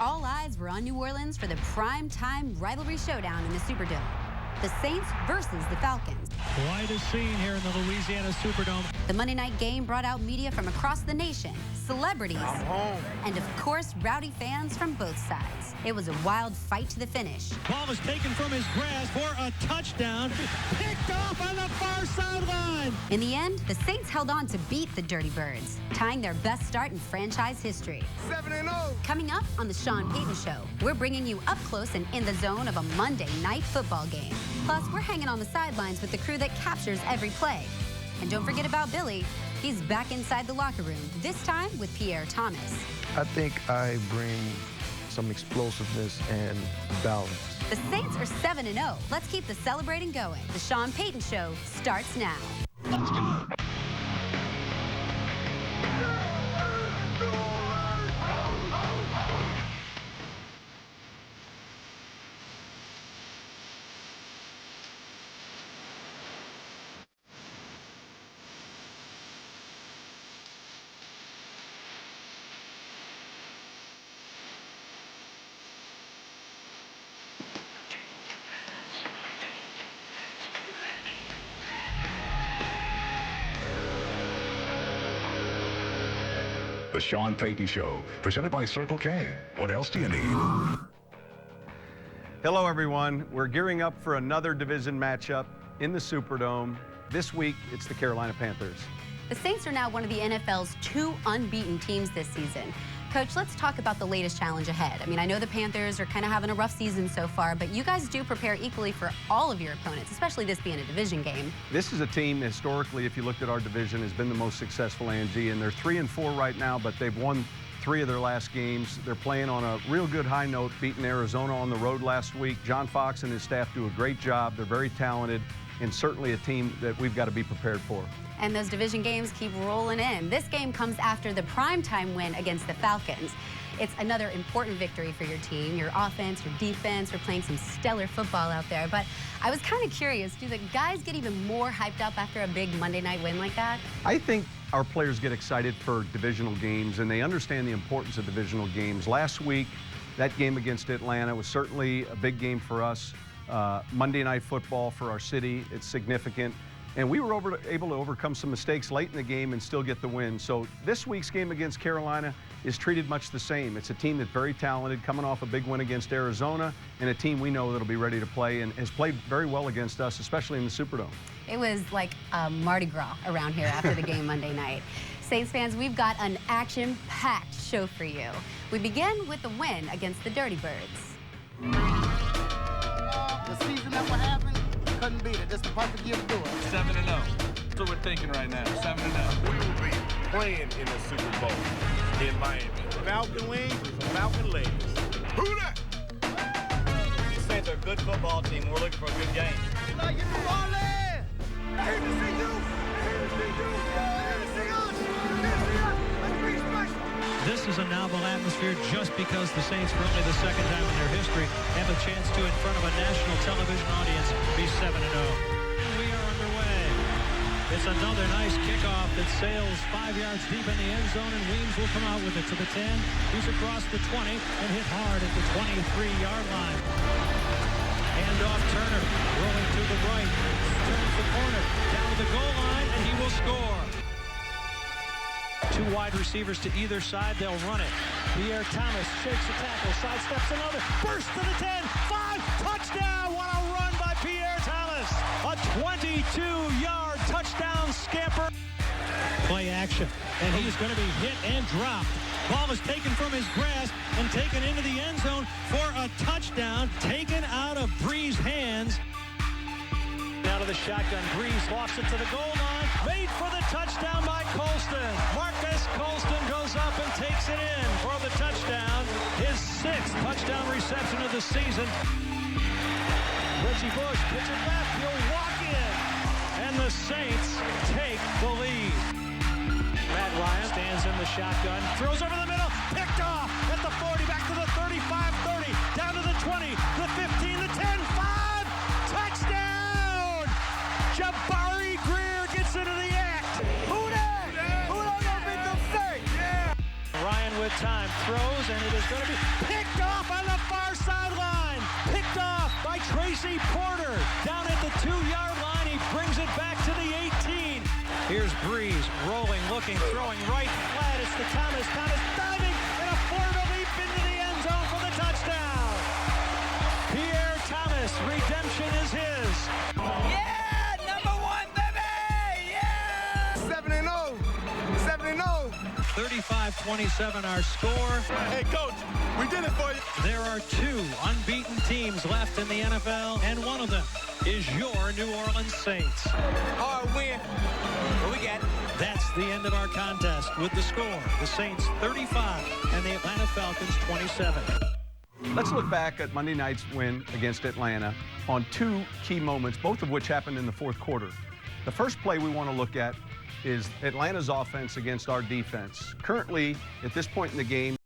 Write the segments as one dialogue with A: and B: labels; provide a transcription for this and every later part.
A: All eyes were on New Orleans for the prime-time rivalry showdown in the Superdome. The Saints versus the Falcons.
B: Quite a scene here in the Louisiana Superdome.
A: The Monday night game brought out media from across the nation, celebrities, and of course, rowdy fans from both sides. It was a wild fight to the finish.
B: Ball was taken from his grasp for a touchdown, picked off on the far sideline.
A: In the end, the Saints held on to beat the Dirty Birds, tying their best start in franchise history.
C: 7-0.
A: Coming up on the Sean Payton Show, we're bringing you up close and in the zone of a Monday night football game. Plus, we're hanging on the sidelines with the crew that captures every play. And don't forget about Billy. He's back inside the locker room, this time with Pierre Thomas.
C: I think I bring some explosiveness and balance.
A: The Saints are 7-0. Let's keep the celebrating going. The Sean Payton Show starts now.
B: Let's go.
D: The Sean Payton Show, presented by Circle K. What else do you need?
E: Hello, everyone. We're gearing up for another division matchup in the Superdome. This week, it's the Carolina Panthers.
A: The Saints are now one of the NFL's 2 unbeaten teams this season. Coach, let's talk about the latest challenge ahead. I mean, I know the Panthers are kind of having a rough season so far, but you guys do prepare equally for all of your opponents, especially this being a division game.
E: This is a team, historically, if you looked at our division, has been the most successful, Angie, and they're 3-4 right now, but they've won 3 of their last games. They're playing on a real good high note, beating Arizona on the road last week. John Fox and his staff do a great job. They're very talented, and certainly a team that we've got to be prepared for.
A: And those division games keep rolling in. This game comes after the primetime win against the Falcons. It's another important victory for your team, your offense, your defense. We're playing some stellar football out there. But I was kind of curious, do the guys get even more hyped up after a big Monday night win like that?
E: I think our players get excited for divisional games, and they understand the importance of divisional games. Last week, that game against Atlanta was certainly a big game for us. Monday night football for our city, it's significant. And we were able to overcome some mistakes late in the game and still get the win. So this week's game against Carolina is treated much the same. It's a team that's very talented, coming off a big win against Arizona, and a team we know that'll be ready to play and has played very well against us, especially in the Superdome.
A: It was like Mardi Gras around here after the game Monday night. Saints fans, we've got an action-packed show for you. We begin with the win against the Dirty Birds.
F: The season that we're having, couldn't beat it. This is the perfect year to do it.
G: 7-0. That's what we're thinking right now. 7-0.
H: We will be playing in the Super Bowl in Miami.
F: Falcon wings, Falcon legs.
H: Who that?
G: The Saints are a good football team. We're looking for a good game.
F: Like it's rolling!
H: Here to see you. Here to see you. Here to see us. Here to see us. Let's be special.
B: This is a novel atmosphere just because the Saints, for only the second time in their history, have a chance to, in front of a national television audience, be 7-0. We are underway. It's another nice kickoff that sails 5 yards deep in the end zone, and Weems will come out with it to the 10. He's across the 20 and hit hard at the 23-yard line. Handoff Turner, rolling to the right, turns the corner, down to the goal line, and he will score. 2 wide receivers to either side, they'll run it. Pierre Thomas shakes a tackle, sidesteps another, burst to the 10, 5, touchdown! What a run by Pierre Thomas! A 22-yard touchdown scamper. Play action, and he's going to be hit and dropped. Ball is taken from his grasp and taken into the end zone for a touchdown, taken out of Bree's hands. Out of the shotgun, Breeze lofts it to the goal line, made for the touchdown by Colston. Marcus Colston goes up and takes it in for the touchdown, his 6th touchdown reception of the season. Richie Bush pitches back, he'll walk in, and the Saints take the lead. Matt Ryan stands in the shotgun, throws over the middle, picked off at the 40, back to the 35, 30, down to the 20, the 15, the 10, 5, touchdown! Jabari Greer gets into the act. Who that? Who that gonna make them say? Yeah! Ryan with time. Throws, and it is going to be picked off on the far sideline. Picked off by Tracy Porter. Down at the 2-yard line, he brings it back to the 18. Here's Breeze, rolling, looking, throwing right flat. It's to Thomas. Thomas diving, and a Florida leap into the end zone for the touchdown. Pierre Thomas, redemption is his.
H: Yeah, number 1, baby! Yeah!
F: 7-0. 7-0.
B: 35-27 our score.
H: Hey, Coach, we did it for you.
B: There are 2 unbeaten teams left in the NFL, and one of them is your New Orleans Saints.
H: Hard win. What we got?
B: That's the end of our contest with the score. The Saints 35 and the Atlanta Falcons 27.
E: Let's look back at Monday night's win against Atlanta on 2 key moments, both of which happened in the fourth quarter. The first play we want to look at is Atlanta's offense against our defense. Currently, at this point in the game,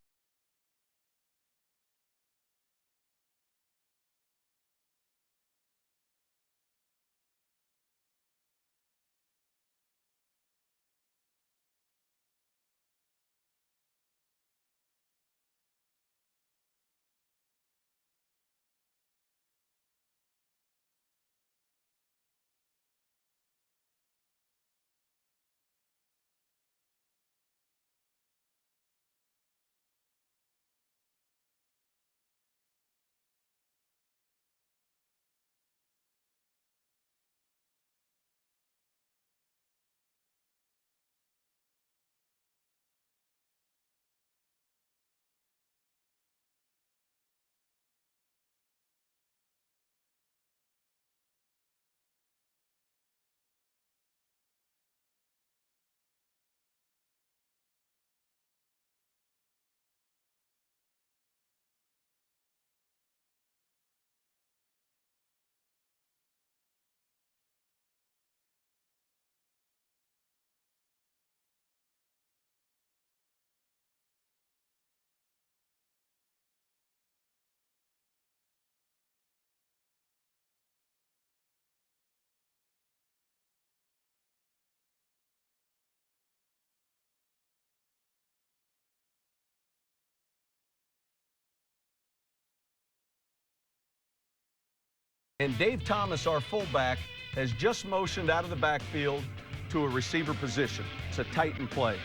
E: and Dave Thomas, our fullback, has just motioned out of the backfield to a receiver position. It's a Titan play.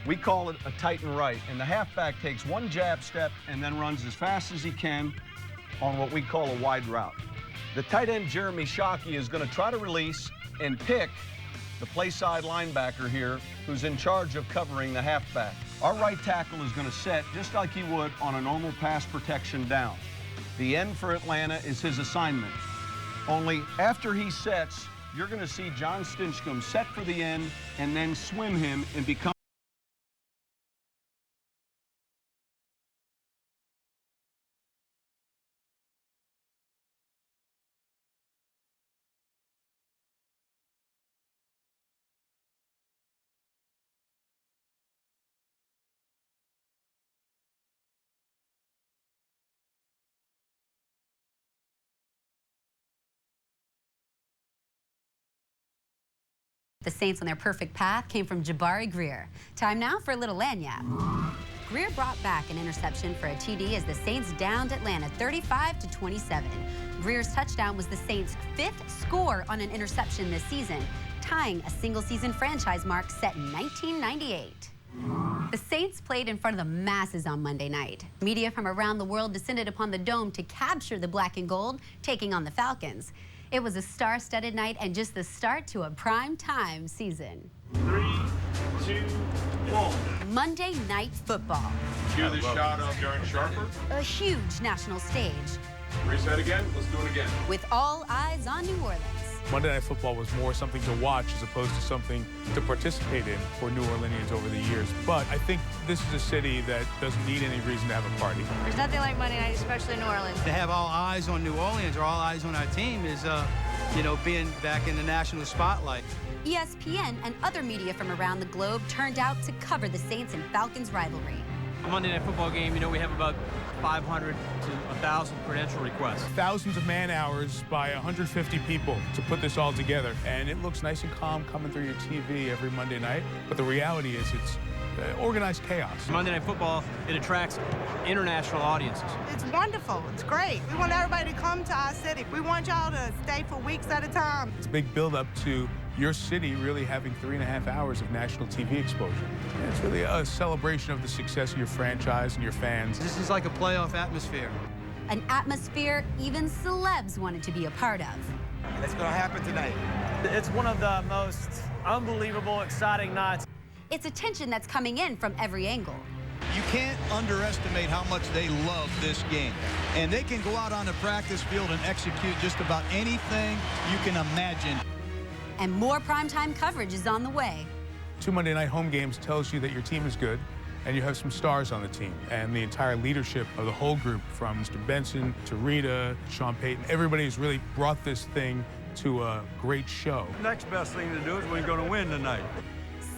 E: We call it a Titan right, and the halfback takes one jab step and then runs as fast as he can on what we call a wide route. The tight end, Jeremy Shockey, is going to try to release and pick the play side linebacker here, who's in charge of covering the halfback. Our right tackle is going to set just like he would on a normal pass protection down. The end for Atlanta is his assignment. Only after he sets, you're going to see John Stinchcomb set for the end and then swim him and become
A: The Saints on their perfect path came from Jabari Greer. Time now for a little lanyap. Greer brought back an interception for a TD as the Saints downed Atlanta 35-27. Greer's touchdown was the Saints' 5th score on an interception this season, tying a single-season franchise mark set in 1998. The Saints played in front of the masses on Monday night. Media from around the world descended upon the Dome to capture the black and gold, taking on the Falcons. It was a star-studded night and just the start to a prime-time season.
I: 3, 2, 1.
A: Monday Night Football.
I: Cue the shot of Darren Sharper.
A: A huge national stage.
I: Reset again. Let's do it again.
A: With all eyes on New Orleans.
J: Monday Night Football was more something to watch as opposed to something to participate in for New Orleanians over the years. But I think this is a city that doesn't need any reason to have a party.
K: There's nothing like Monday night, especially in New Orleans.
L: To have all eyes on New Orleans or all eyes on our team is, being back in the national spotlight.
A: ESPN and other media from around the globe turned out to cover the Saints and Falcons rivalry.
M: A Monday Night Football game, we have about 500 to 1,000 credential requests.
J: Thousands of man-hours by 150 people to put this all together. And it looks nice and calm coming through your TV every Monday night. But the reality is it's organized chaos.
M: Monday Night Football, it attracts international audiences.
N: It's wonderful. It's great. We want everybody to come to our city. We want y'all to stay for weeks at a time.
J: It's a big build-up to your city really having 3.5 hours of national TV exposure. And it's really a celebration of the success of your franchise and your fans.
L: This is like a playoff atmosphere.
A: An atmosphere even celebs wanted to be a part of.
F: It's going to happen tonight.
O: It's one of the most unbelievable, exciting nights.
A: It's attention that's coming in from every angle.
P: You can't underestimate how much they love this game. And they can go out on the practice field and execute just about anything you can imagine.
A: And more primetime coverage is on the way.
J: 2 Monday night home games tells you that your team is good, and you have some stars on the team. And the entire leadership of the whole group, from Mr. Benson to Rita, Sean Payton, everybody has really brought this thing to a great show.
Q: Next best thing to do is we're going to win tonight.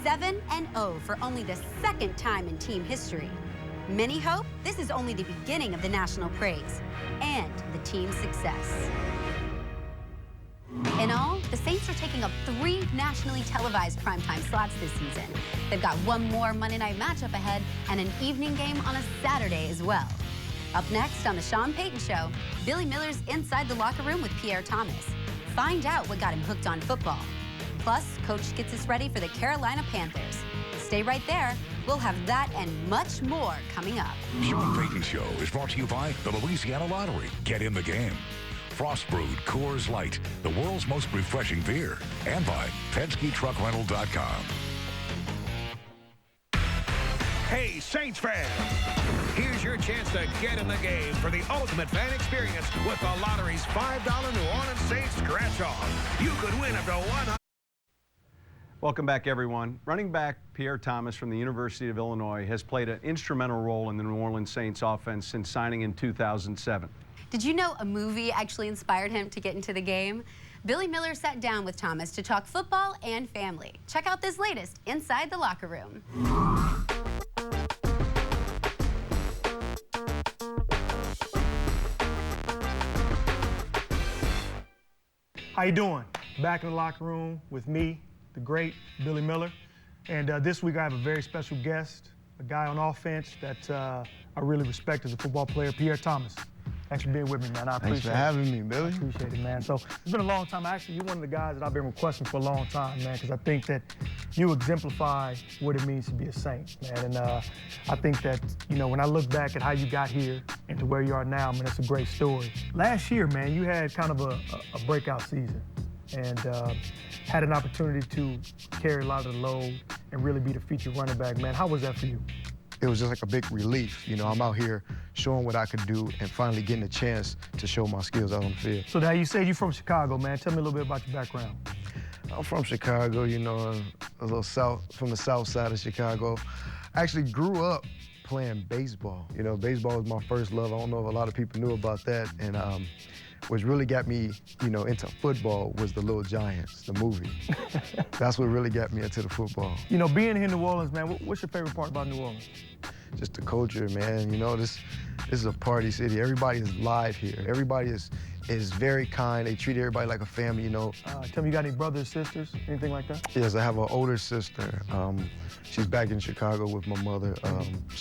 A: 7-0 for only the second time in team history. Many hope this is only the beginning of the national praise and the team's success. In all, the Saints are taking up 3 nationally televised primetime slots this season. They've got one more Monday night matchup ahead and an evening game on a Saturday as well. Up next on the Sean Payton Show, Billy Miller's inside the locker room with Pierre Thomas. Find out what got him hooked on football. Plus, Coach gets us ready for the Carolina Panthers. Stay right there. We'll have that and much more coming up.
D: Sean Payton Show is brought to you by the Louisiana Lottery. Get in the game. Frost Brewed Coors Light, the world's most refreshing beer. And by PenskeTruckRental.com.
R: Hey, Saints fans! Here's your chance to get in the game for the ultimate fan experience with the Lottery's $5 New Orleans Saints scratch-off. You could win up to $100.
E: Welcome back, everyone. Running back Pierre Thomas from the University of Illinois has played an instrumental role in the New Orleans Saints offense since signing in 2007.
A: Did you know a movie actually inspired him to get into the game? Billy Miller sat down with Thomas to talk football and family. Check out this latest Inside the Locker Room.
S: How you doing? Back in the locker room with me, the great Billy Miller. And this week I have a very special guest, a guy on offense that I really respect as a football player, Pierre Thomas. Thanks for being with me, man. I appreciate it.
C: Thanks for having me, Billy.
S: I appreciate it, man. So it's been a long time. Actually, you're one of the guys that I've been requesting for a long time, man, because I think that you exemplify what it means to be a Saint, man. And I think that, you know, when I look back at how you got here and to where you are now, man, it's a great story. Last year, man, you had kind of a breakout season and had an opportunity to carry a lot of the load and really be the featured running back, man. How was that for you?
C: It was just like a big relief. You know, I'm out here showing what I could do and finally getting a chance to show my skills out on the field.
S: So now you say you're from Chicago, man. Tell me a little bit about your background.
C: I'm from Chicago, you know, a little from the south side of Chicago. I actually grew up playing baseball. You know, baseball was my first love. I don't know if a lot of people knew about that. And what really got me, you know, into football was The Little Giants, the movie. That's what really got me into the football.
S: You know, being here in New Orleans, man, what's your favorite part about New Orleans?
C: Just the culture, man. You know, this is a party city. Everybody is live here. Everybody is very kind. They treat everybody like a family, you know.
S: Tell me, you got any brothers, sisters, anything like that?
C: Yes, I have an older sister. She's back in Chicago with my mother,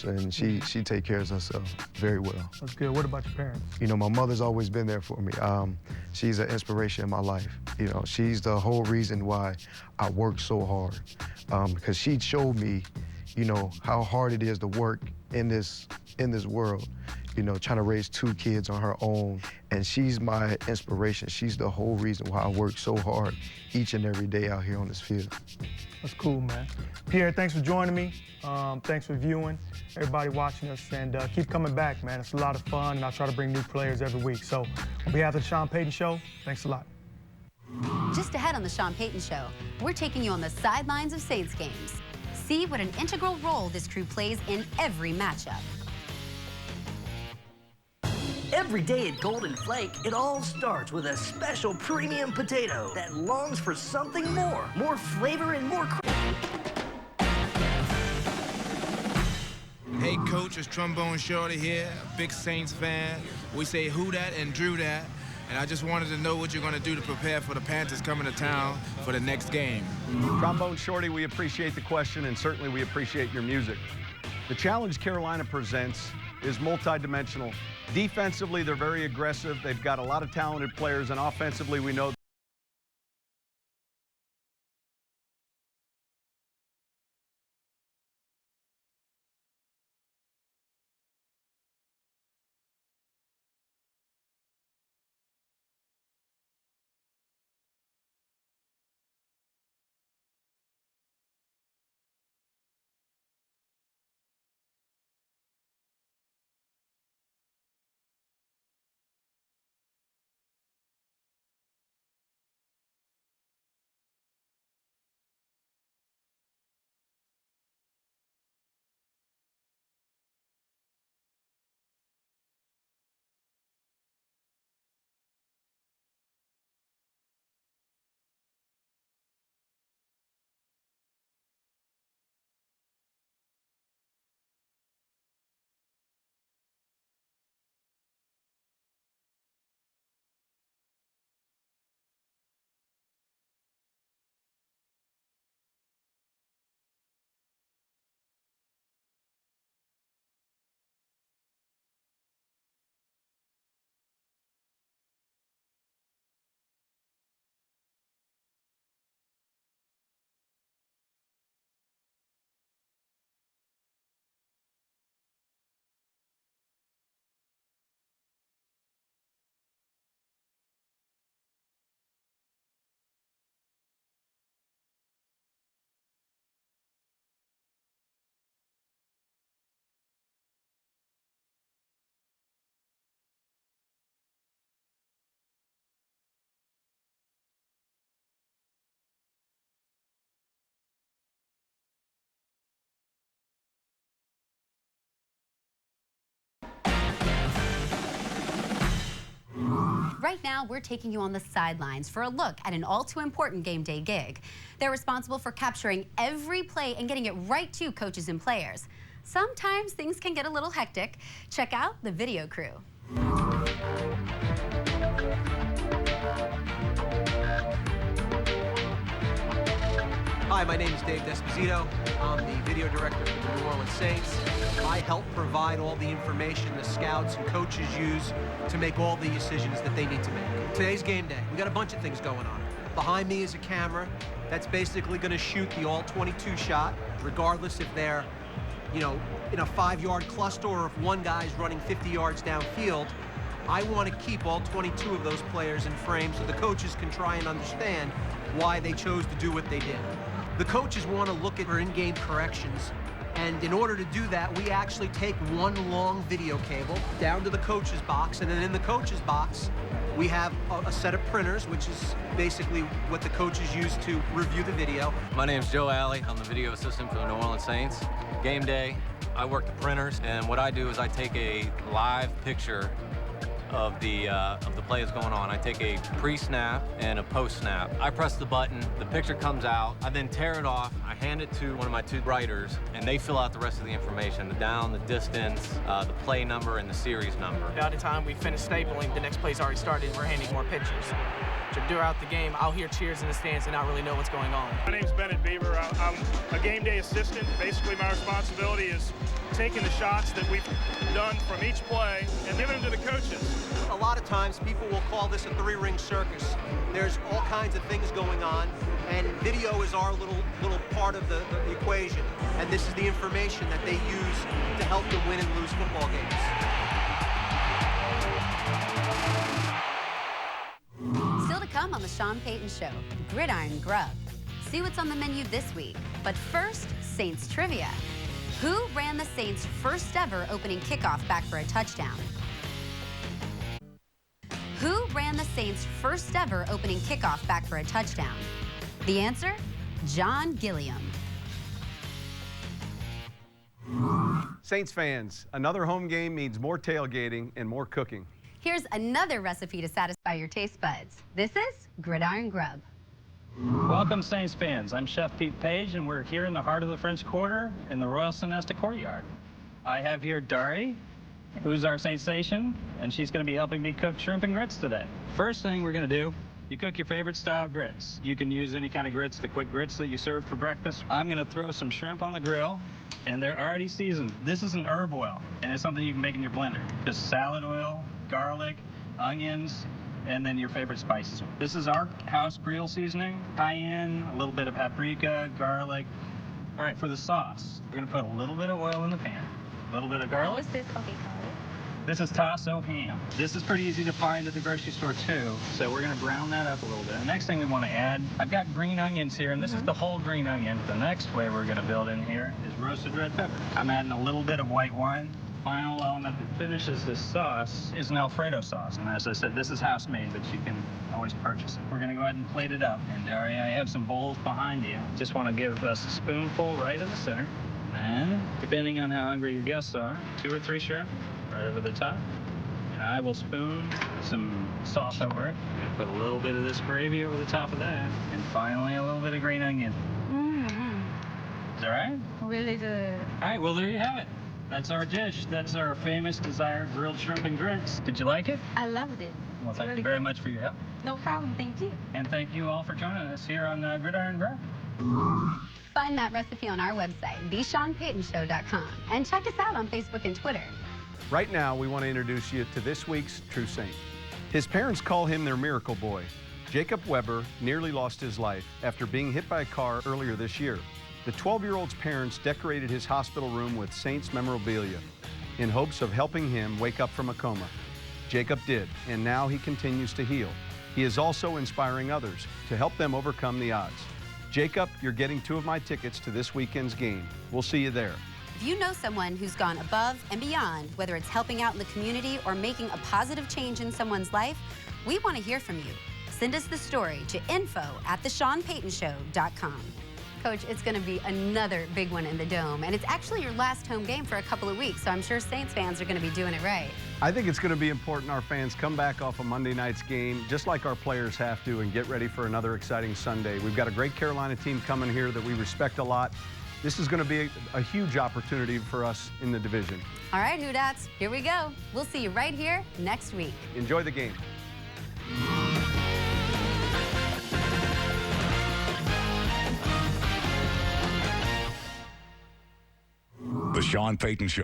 C: and she takes care of herself very well.
S: That's good. What about your parents?
C: You know, my mother's always been there for me. She's an inspiration in my life. You know, she's the whole reason why I work so hard, because she showed me, you know, how hard it is to work in this world. You know, trying to raise 2 kids on her own. And she's my inspiration. She's the whole reason why I work so hard each and every day out here on this field.
S: That's cool, man. Pierre, thanks for joining me. Thanks for viewing, everybody watching us, and keep coming back, man. It's a lot of fun, and I try to bring new players every week. So on behalf of the Sean Payton Show, thanks a lot.
A: Just ahead on the Sean Payton Show, we're taking you on the sidelines of Saints games. See what an integral role this crew plays in every matchup.
T: Every day at Golden Flake, it all starts with a special premium potato that longs for something more flavor and more.
U: Hey, Coach, it's Trombone Shorty here, a big Saints fan. We say who that and Drew that. and I just wanted to know what you're going to do to prepare for the Panthers coming to town for the next game.
E: Trombone Shorty, we appreciate the question, and certainly we appreciate your music. The challenge Carolina presents is multidimensional. Defensively, they're very aggressive. They've got a lot of talented players, and offensively, we know
A: Right now, we're taking you on the sidelines for a look at an all-too-important game day gig. They're responsible for capturing every play and getting it right to coaches and players. Sometimes things can get a little hectic. Check out the video crew.
V: Hi, my name is Dave Desposito. I'm the video director for the New Orleans Saints. I help provide all the information the scouts and coaches use to make all the decisions that they need to make. Today's game day. We got a bunch of things going on. Behind me is a camera that's basically going to shoot the all-22 shot, regardless if they're, you know, in a 5-yard cluster or if one guy's running 50 yards downfield. I want to keep all 22 of those players in frame so the coaches can try and understand why they chose to do what they did. The coaches want to look at our in-game corrections, and in order to do that, we actually take one long video cable down to the coach's box, and then in the coach's box, we have a set of printers, which is basically what the coaches use to review the video.
W: My name's Joe Alley. I'm the video assistant for the New Orleans Saints. Game day, I work the printers, and what I do is I take a live picture of the play that's going on. I take a pre-snap and a post-snap. I press the button, the picture comes out, I then tear it off, I hand it to one of my two writers, and they fill out the rest of the information, the down, the distance, the play number, and the series number.
X: By the time we finish stapling, the next play's already started, and we're handing more pictures. So throughout the game, I'll hear cheers in the stands and not really know what's going on.
Y: My name's Bennett Bieber. I'm a game day assistant. Basically, my responsibility is taking the shots that we've done from each play and giving them to the coaches.
V: A lot of times, people will call this a three-ring circus. There's all kinds of things going on, and video is our little part of the equation. And this is the information that they use to help them win and lose football games.
A: Still to come on the Sean Payton Show, Gridiron Grub. See what's on the menu this week. But first, Saints trivia. Who ran the Saints' first ever opening kickoff back for a touchdown? Who ran the Saints' first ever opening kickoff back for a touchdown? The answer? John Gilliam.
E: Saints fans, another home game means more tailgating and more cooking.
A: Here's another recipe to satisfy your taste buds. This is Gridiron Grub.
Z: Welcome, Saints fans. I'm Chef Pete Page, and we're here in the heart of the French Quarter in the Royal Sonesta Courtyard. I have here Dari, who's our sensation, and she's going to be helping me cook shrimp and grits today. First thing we're going to do, you cook your favorite style grits. You can use any kind of grits, the quick grits that you serve for breakfast. I'm going to throw some shrimp on the grill, and they're already seasoned. This is an herb oil, and it's something you can make in your blender. Just salad oil, garlic, onions, and then your favorite spices. This is our house grill seasoning, cayenne, a little bit of paprika, garlic. All right, for the sauce, we're gonna put a little bit of oil in the pan, a little bit of garlic.
B: What's this? Okay, garlic.
Z: This is tasso ham. This is pretty easy to find at the grocery store too, so we're gonna brown that up a little bit. The next thing we wanna add, I've got green onions here, and this is the whole green onion. The next way we're gonna build in here is roasted red pepper. I'm adding a little bit of white wine. Final element that finishes this sauce is an Alfredo sauce. And as I said, this is house made, but you can always purchase it. We're gonna go ahead and plate it up. And Daria, I have some bowls behind you. Just wanna give us a spoonful right in the center. And depending on how hungry your guests are, 2 or 3 shrimp right over the top. And I will spoon some sauce over it. Put a little bit of this gravy over the top of that. And finally, a little bit of green onion. Is that right?
B: Really good.
Z: All right, well, there you have it. That's our dish. That's our famous desired grilled shrimp and grits. Did you like it?
B: I loved it.
Z: Well, thank you very much for your help.
B: No problem. Thank you.
Z: And thank you all for joining us here on Gridiron Grill.
A: Find that recipe on our website, theSeanPaytonShow.com, and check us out on Facebook and Twitter.
E: Right now, we want to introduce you to this week's True Saint. His parents call him their miracle boy. Jacob Weber nearly lost his life after being hit by a car earlier this year. The 12-year-old's parents decorated his hospital room with Saints memorabilia in hopes of helping him wake up from a coma. Jacob did, and now he continues to heal. He is also inspiring others to help them overcome the odds. Jacob, you're getting 2 of my tickets to this weekend's game. We'll see you there.
A: If you know someone who's gone above and beyond, whether it's helping out in the community or making a positive change in someone's life, we want to hear from you. Send us the story to info@theSeanPaytonShow.com. Coach, it's going to be another big one in the Dome, and it's actually your last home game for a couple of weeks, so I'm sure Saints fans are going to be doing it right.
E: I think it's going to be important our fans come back off of Monday night's game, just like our players have to, and get ready for another exciting Sunday. We've got a great Carolina team coming here that we respect a lot. This is going to be a huge opportunity for us in the division.
A: All right, Hoodats, here we go. We'll see you right here next week.
E: Enjoy the game.
D: The Sean Payton Show.